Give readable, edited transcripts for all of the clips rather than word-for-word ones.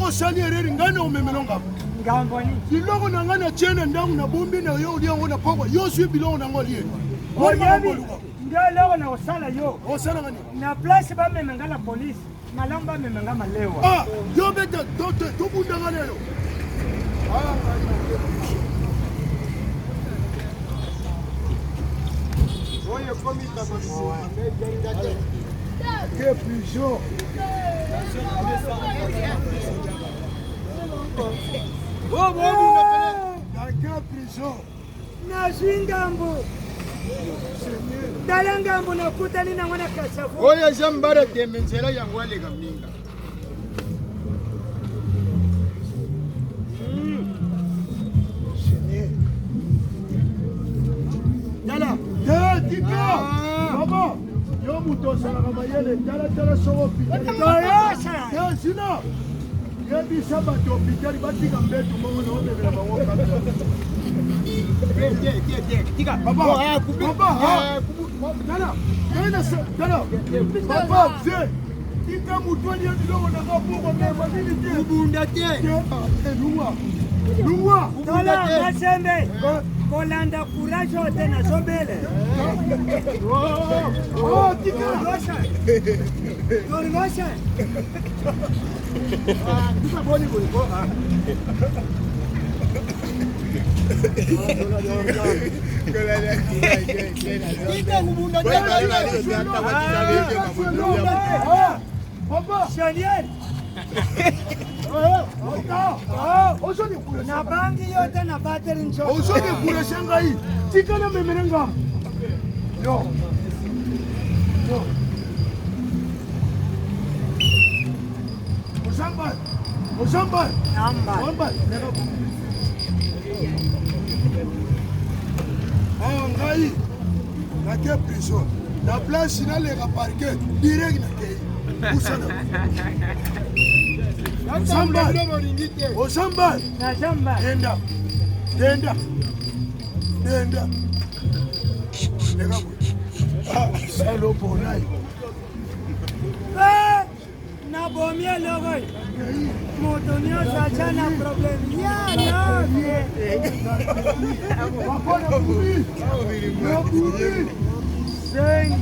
soko sali ereri ngana umemelonga ngambo ni biloko na ngana chene ndangu na bombi na yo uliango na pokwa yo sui biloko na ngoli oyebi ndio leo na osala yo osala ngani na place ba memenga la police malamu ba memenga malewa yo beta dote to bunda ngana yo oye komita que prison prison nashingambo dala ngambo nakutani na mwana kasafu oya jambara temenzela yangu alega minga dala tika baba yo mutosala kamayele dala soko toyosa sina yebisa bato hôpital batika mbetu mongo na omemela bango tika papa mzee tika mutwali yedilongo nanga buko mema nini te kubunda te lungwa tola masembe kolanda courage ote na sobele tika yorosha tusaboni kuliko na bangi yote na battery ncho osoni kule shangai tika na memerenga yo Osamba namba ngai na ke prison na place na le parquet direct na ke usana Osamba na shamba denda nega salo bonai na bomia logo moto nyosha achana problem ya wakona buri senye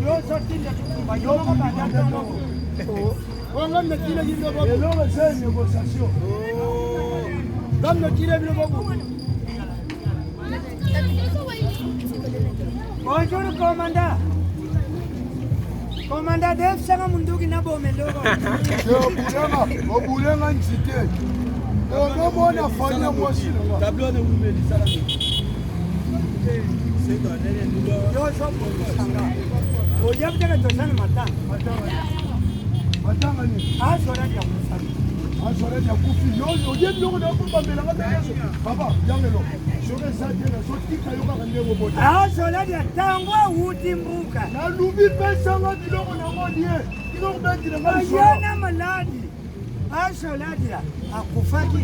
yo sortile yo kabanda wanga metile yindo babo eloko c'est négociation comme metile bilo babo bonjour commandant commandant Dave sanga munduki na bomelogo yo bulenga nzite no bona fanya moshi tablo ne umeli sala yo sopo sanga oya butaka tosana matanga ni asora ya musana asora ya kufi yo oye biloko na kumba melanga beso baba yangelo shoke satena so tika yo ka ndego bota asora ya tangwa uti mbuka na lubi pesa nga biloko na modie ino kubetira nga ayana maladi asora ya akufaki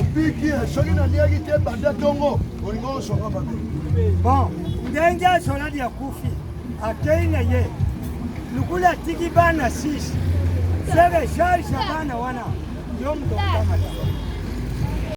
opiki soki na liaki te banda tongo olingo osonga babe bon ndenge asora ya kufi ateina ye lukula tiki bana sisi sebe sharisha bana wana yo mdokta mata